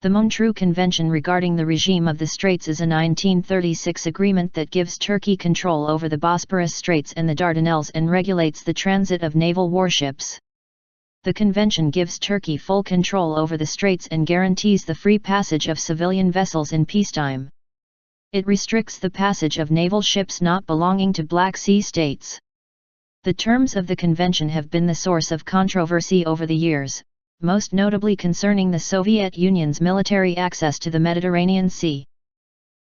The Montreux Convention regarding the regime of the Straits is a 1936 agreement that gives Turkey control over the Bosporus Straits and the Dardanelles and regulates the transit of naval warships. The convention gives Turkey full control over the straits and guarantees the free passage of civilian vessels in peacetime. It restricts the passage of naval ships not belonging to Black Sea states. The terms of the convention have been the source of controversy over the years, most notably concerning the Soviet Union's military access to the Mediterranean Sea.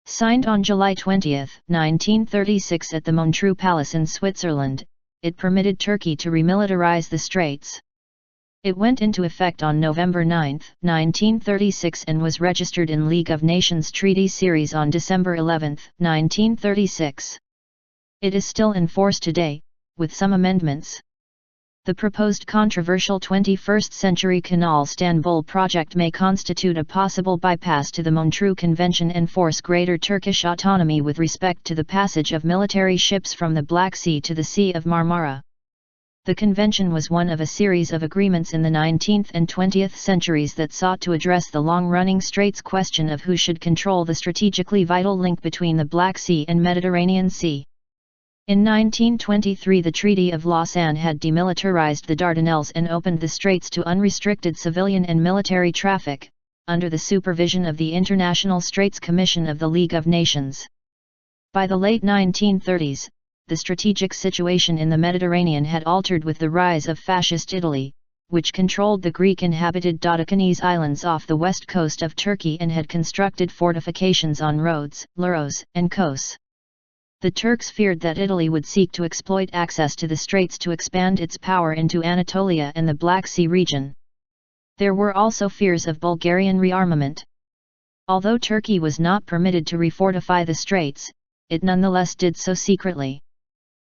Signed on July 20, 1936 at the Montreux Palace in Switzerland, it permitted Turkey to remilitarize the Straits. It went into effect on November 9, 1936 and was registered in League of Nations Treaty Series on December 11, 1936. It is still in force today, with some amendments. The proposed controversial 21st Century Canal Istanbul project may constitute a possible bypass to the Montreux Convention and force greater Turkish autonomy with respect to the passage of military ships from the Black Sea to the Sea of Marmara. The convention was one of a series of agreements in the 19th and 20th centuries that sought to address the long-running Straits question of who should control the strategically vital link between the Black Sea and Mediterranean Sea. In 1923 the Treaty of Lausanne had demilitarized the Dardanelles and opened the Straits to unrestricted civilian and military traffic, under the supervision of the International Straits Commission of the League of Nations. By the late 1930s, the strategic situation in the Mediterranean had altered with the rise of Fascist Italy, which controlled the Greek-inhabited Dodecanese islands off the west coast of Turkey and had constructed fortifications on Rhodes, Leros, and Kos. The Turks feared that Italy would seek to exploit access to the Straits to expand its power into Anatolia and the Black Sea region. There were also fears of Bulgarian rearmament. Although Turkey was not permitted to refortify the Straits, it nonetheless did so secretly.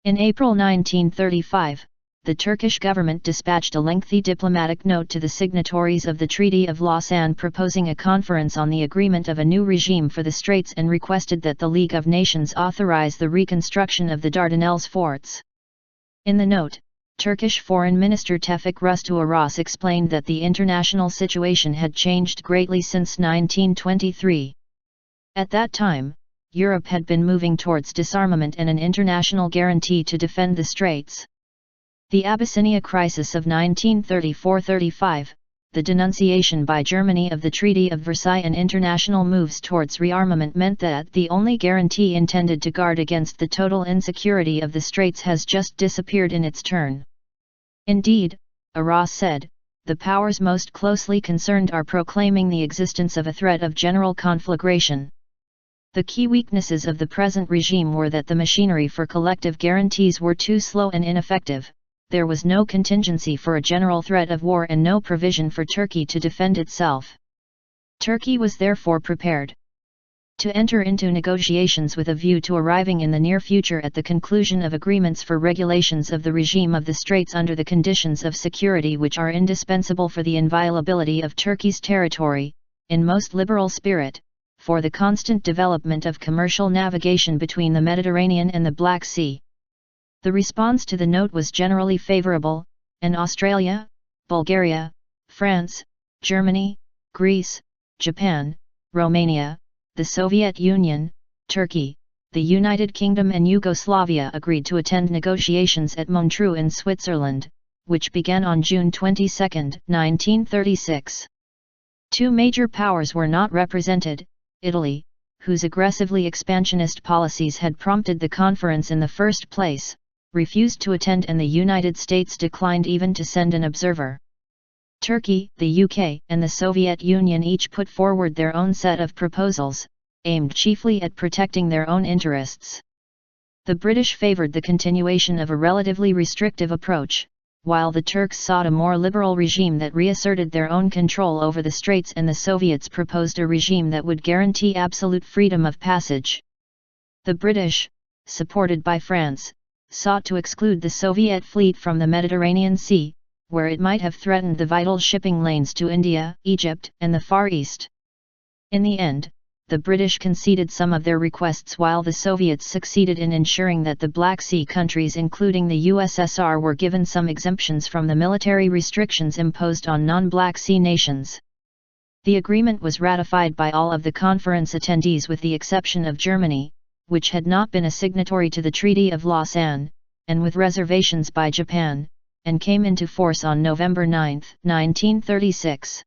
In April 1935, the Turkish government dispatched a lengthy diplomatic note to the signatories of the Treaty of Lausanne proposing a conference on the agreement of a new regime for the Straits and requested that the League of Nations authorize the reconstruction of the Dardanelles forts. In the note, Turkish Foreign Minister Tevfik Rustu Aras explained that the international situation had changed greatly since 1923. At that time, Europe had been moving towards disarmament and an international guarantee to defend the Straits. The Abyssinia crisis of 1934–35, the denunciation by Germany of the Treaty of Versailles and international moves towards rearmament meant that the only guarantee intended to guard against the total insecurity of the Straits has just disappeared in its turn. Indeed, Aras said, the powers most closely concerned are proclaiming the existence of a threat of general conflagration. The key weaknesses of the present regime were that the machinery for collective guarantees were too slow and ineffective. There was no contingency for a general threat of war and no provision for Turkey to defend itself. Turkey was therefore prepared to enter into negotiations with a view to arriving in the near future at the conclusion of agreements for regulations of the regime of the Straits under the conditions of security which are indispensable for the inviolability of Turkey's territory, in most liberal spirit, for the constant development of commercial navigation between the Mediterranean and the Black Sea. The response to the note was generally favorable, and Australia, Bulgaria, France, Germany, Greece, Japan, Romania, the Soviet Union, Turkey, the United Kingdom and Yugoslavia agreed to attend negotiations at Montreux in Switzerland, which began on June 22, 1936. Two major powers were not represented: Italy, whose aggressively expansionist policies had prompted the conference in the first place, refused to attend, and the United States declined even to send an observer. Turkey, the UK, and the Soviet Union each put forward their own set of proposals, aimed chiefly at protecting their own interests. The British favoured the continuation of a relatively restrictive approach, while the Turks sought a more liberal regime that reasserted their own control over the Straits, and the Soviets proposed a regime that would guarantee absolute freedom of passage. The British, supported by France, sought to exclude the Soviet fleet from the Mediterranean Sea, where it might have threatened the vital shipping lanes to India, Egypt, and the Far East. In the end, the British conceded some of their requests while the Soviets succeeded in ensuring that the Black Sea countries including the USSR were given some exemptions from the military restrictions imposed on non-Black Sea nations. The agreement was ratified by all of the conference attendees with the exception of Germany, which had not been a signatory to the Treaty of Lausanne, and with reservations by Japan, and came into force on November 9, 1936.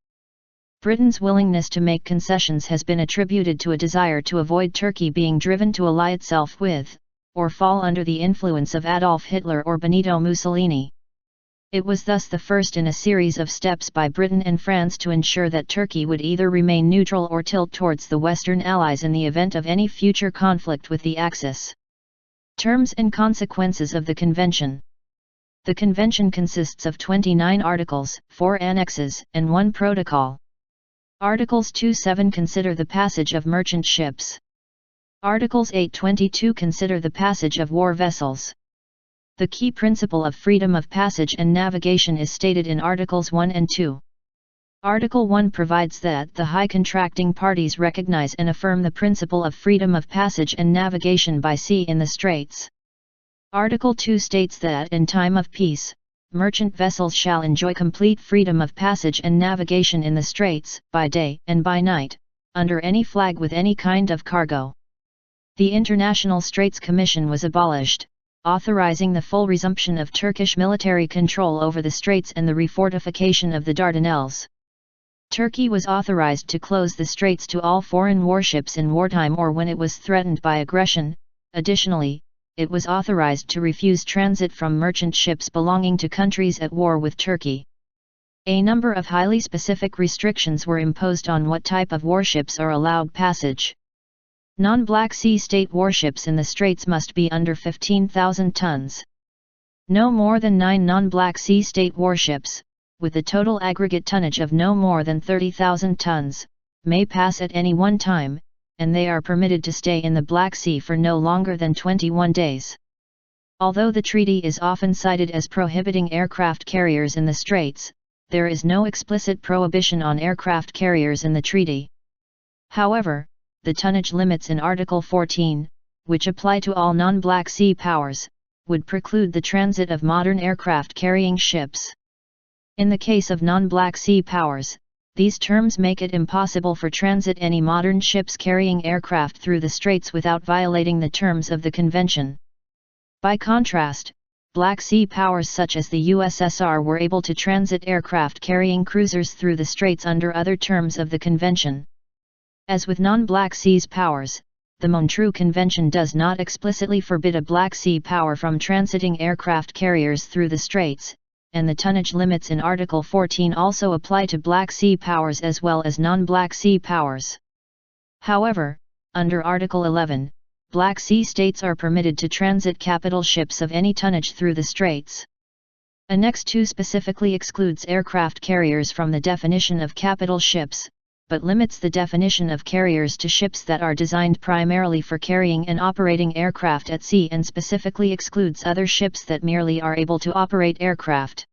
Britain's willingness to make concessions has been attributed to a desire to avoid Turkey being driven to ally itself with, or fall under the influence of Adolf Hitler or Benito Mussolini. It was thus the first in a series of steps by Britain and France to ensure that Turkey would either remain neutral or tilt towards the Western Allies in the event of any future conflict with the Axis. Terms and consequences of the Convention. The Convention consists of 29 articles, 4 annexes, and 1 protocol. Articles 2-7 consider the passage of merchant ships. Articles 8-22 consider the passage of war vessels. The key principle of freedom of passage and navigation is stated in Articles 1 and 2. Article 1 provides that the high contracting parties recognize and affirm the principle of freedom of passage and navigation by sea in the Straits. Article 2 states that in time of peace, merchant vessels shall enjoy complete freedom of passage and navigation in the Straits, by day and by night, under any flag with any kind of cargo. The International Straits Commission was abolished, authorizing the full resumption of Turkish military control over the Straits and the refortification of the Dardanelles. Turkey was authorized to close the Straits to all foreign warships in wartime or when it was threatened by aggression. Additionally, it was authorized to refuse transit from merchant ships belonging to countries at war with Turkey. A number of highly specific restrictions were imposed on what type of warships are allowed passage. Non-Black Sea state warships in the Straits must be under 15,000 tons. No more than 9 non-Black Sea state warships, with a total aggregate tonnage of no more than 30,000 tons, may pass at any one time, and they are permitted to stay in the Black Sea for no longer than 21 days. Although the treaty is often cited as prohibiting aircraft carriers in the Straits, there is no explicit prohibition on aircraft carriers in the treaty. However, the tonnage limits in Article 14, which apply to all non-Black Sea powers, would preclude the transit of modern aircraft carrying ships. In the case of non-Black Sea powers, these terms make it impossible for transit any modern ships carrying aircraft through the Straits without violating the terms of the Convention. By contrast, Black Sea powers such as the USSR were able to transit aircraft carrying cruisers through the Straits under other terms of the Convention. As with non-Black Seas powers, the Montreux Convention does not explicitly forbid a Black Sea power from transiting aircraft carriers through the Straits, and the tonnage limits in Article 14 also apply to Black Sea powers as well as non-Black Sea powers. However, under Article 11, Black Sea states are permitted to transit capital ships of any tonnage through the Straits. Annex 2 specifically excludes aircraft carriers from the definition of capital ships, but limits the definition of carriers to ships that are designed primarily for carrying and operating aircraft at sea and specifically excludes other ships that merely are able to operate aircraft.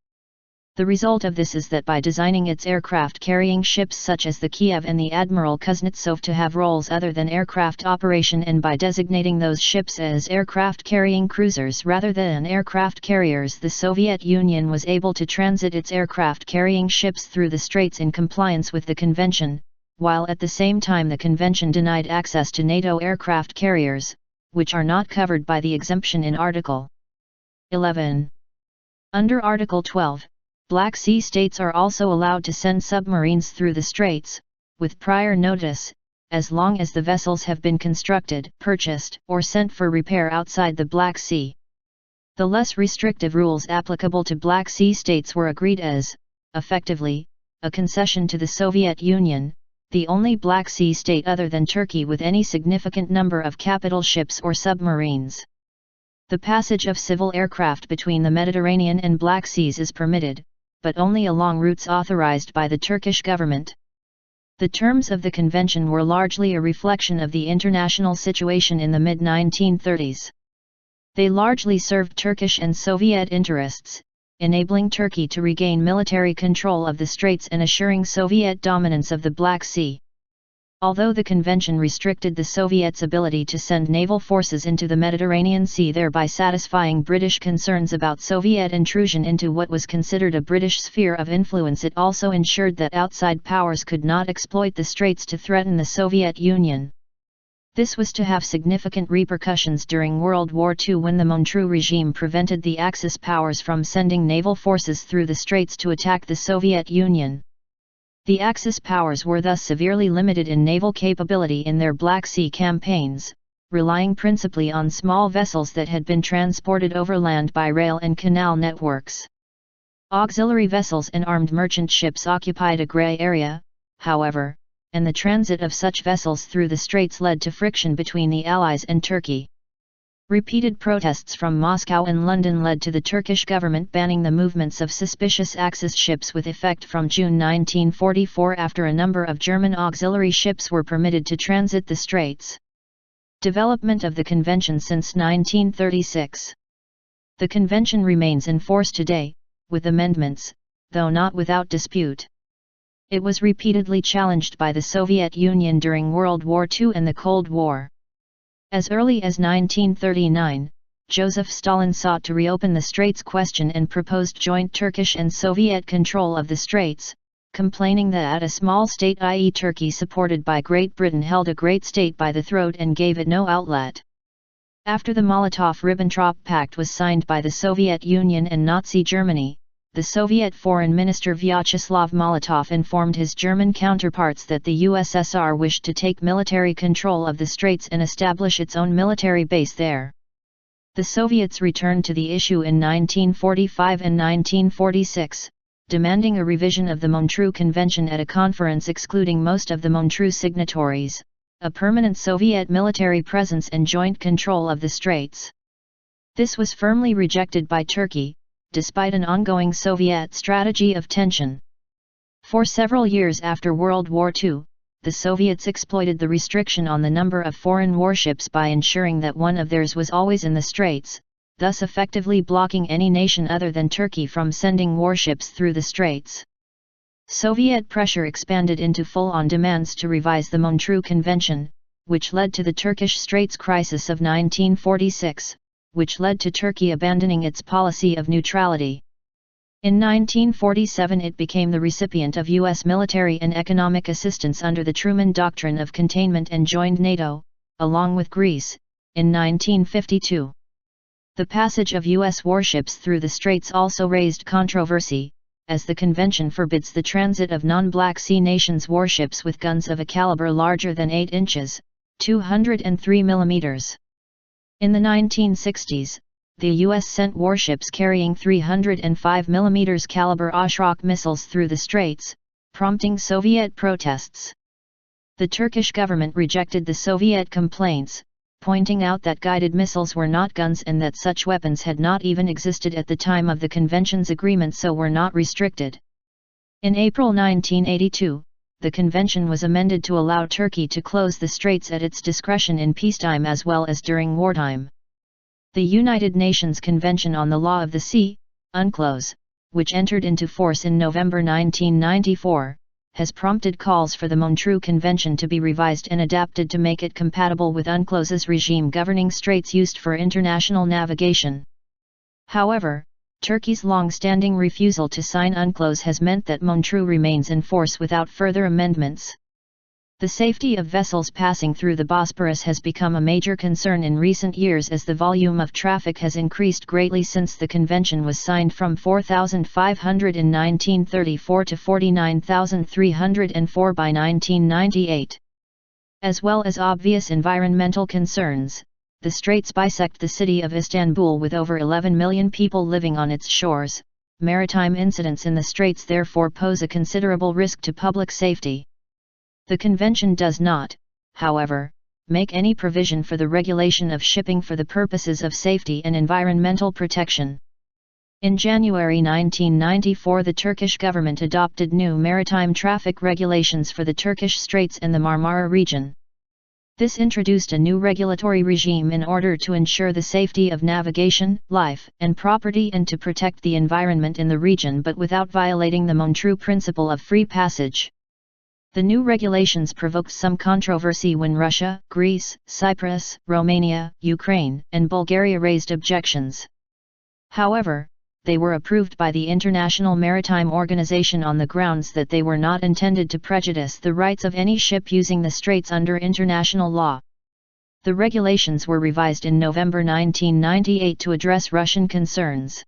The result of this is that by designing its aircraft-carrying ships such as the Kiev and the Admiral Kuznetsov to have roles other than aircraft operation and by designating those ships as aircraft-carrying cruisers rather than aircraft carriers, the Soviet Union was able to transit its aircraft-carrying ships through the Straits in compliance with the Convention, while at the same time the Convention denied access to NATO aircraft carriers, which are not covered by the exemption in Article 11. Under Article 12, Black Sea states are also allowed to send submarines through the Straits, with prior notice, as long as the vessels have been constructed, purchased, or sent for repair outside the Black Sea. The less restrictive rules applicable to Black Sea states were agreed as, effectively, a concession to the Soviet Union, the only Black Sea state other than Turkey with any significant number of capital ships or submarines. The passage of civil aircraft between the Mediterranean and Black Seas is permitted, but only along routes authorized by the Turkish government. The terms of the convention were largely a reflection of the international situation in the mid-1930s. They largely served Turkish and Soviet interests, enabling Turkey to regain military control of the Straits and assuring Soviet dominance of the Black Sea. Although the convention restricted the Soviets' ability to send naval forces into the Mediterranean Sea, thereby satisfying British concerns about Soviet intrusion into what was considered a British sphere of influence, it also ensured that outside powers could not exploit the straits to threaten the Soviet Union. This was to have significant repercussions during World War II, when the Montreux regime prevented the Axis powers from sending naval forces through the straits to attack the Soviet Union. The Axis powers were thus severely limited in naval capability in their Black Sea campaigns, relying principally on small vessels that had been transported overland by rail and canal networks. Auxiliary vessels and armed merchant ships occupied a grey area, however, and the transit of such vessels through the straits led to friction between the Allies and Turkey. Repeated protests from Moscow and London led to the Turkish government banning the movements of suspicious Axis ships with effect from June 1944, after a number of German auxiliary ships were permitted to transit the straits. Development of the convention since 1936. The convention remains in force today, with amendments, though not without dispute. It was repeatedly challenged by the Soviet Union during World War II and the Cold War. As early as 1939, Joseph Stalin sought to reopen the Straits question and proposed joint Turkish and Soviet control of the Straits, complaining that a small state, i.e. Turkey, supported by Great Britain, held a great state by the throat and gave it no outlet. After the Molotov-Ribbentrop Pact was signed by the Soviet Union and Nazi Germany, the Soviet Foreign Minister Vyacheslav Molotov informed his German counterparts that the USSR wished to take military control of the Straits and establish its own military base there. The Soviets returned to the issue in 1945 and 1946, demanding a revision of the Montreux Convention at a conference excluding most of the Montreux signatories, a permanent Soviet military presence and joint control of the Straits. This was firmly rejected by Turkey, despite an ongoing Soviet strategy of tension. For several years after World War II, the Soviets exploited the restriction on the number of foreign warships by ensuring that one of theirs was always in the Straits, thus effectively blocking any nation other than Turkey from sending warships through the Straits. Soviet pressure expanded into full-on demands to revise the Montreux Convention, which led to the Turkish Straits crisis of 1946, which led to Turkey abandoning its policy of neutrality. In 1947 it became the recipient of U.S. military and economic assistance under the Truman Doctrine of Containment and joined NATO, along with Greece, in 1952. The passage of U.S. warships through the Straits also raised controversy, as the convention forbids the transit of non-Black Sea nations' warships with guns of a caliber larger than 8 inches, 203 mm. In the 1960s, the U.S. sent warships carrying 305 mm caliber Ashraq missiles through the Straits, prompting Soviet protests. The Turkish government rejected the Soviet complaints, pointing out that guided missiles were not guns and that such weapons had not even existed at the time of the convention's agreement, so were not restricted. In April 1982, the convention was amended to allow Turkey to close the straits at its discretion in peacetime as well as during wartime. The United Nations Convention on the Law of the Sea, UNCLOS, which entered into force in November 1994, has prompted calls for the Montreux Convention to be revised and adapted to make it compatible with UNCLOS's regime governing straits used for international navigation. However, Turkey's long-standing refusal to sign UNCLOS has meant that Montreux remains in force without further amendments. The safety of vessels passing through the Bosporus has become a major concern in recent years, as the volume of traffic has increased greatly since the convention was signed, from 4,500 in 1934 to 49,304 by 1998. As well as obvious environmental concerns, the straits bisect the city of Istanbul with over 11 million people living on its shores. Maritime incidents in the straits therefore pose a considerable risk to public safety. The convention does not, however, make any provision for the regulation of shipping for the purposes of safety and environmental protection. In January 1994, the Turkish government adopted new maritime traffic regulations for the Turkish Straits and the Marmara region. This introduced a new regulatory regime in order to ensure the safety of navigation, life and property, and to protect the environment in the region, but without violating the Montreux principle of free passage. The new regulations provoked some controversy when Russia, Greece, Cyprus, Romania, Ukraine, and Bulgaria raised objections. However, they were approved by the International Maritime Organization on the grounds that they were not intended to prejudice the rights of any ship using the straits under international law. The regulations were revised in November 1998 to address Russian concerns.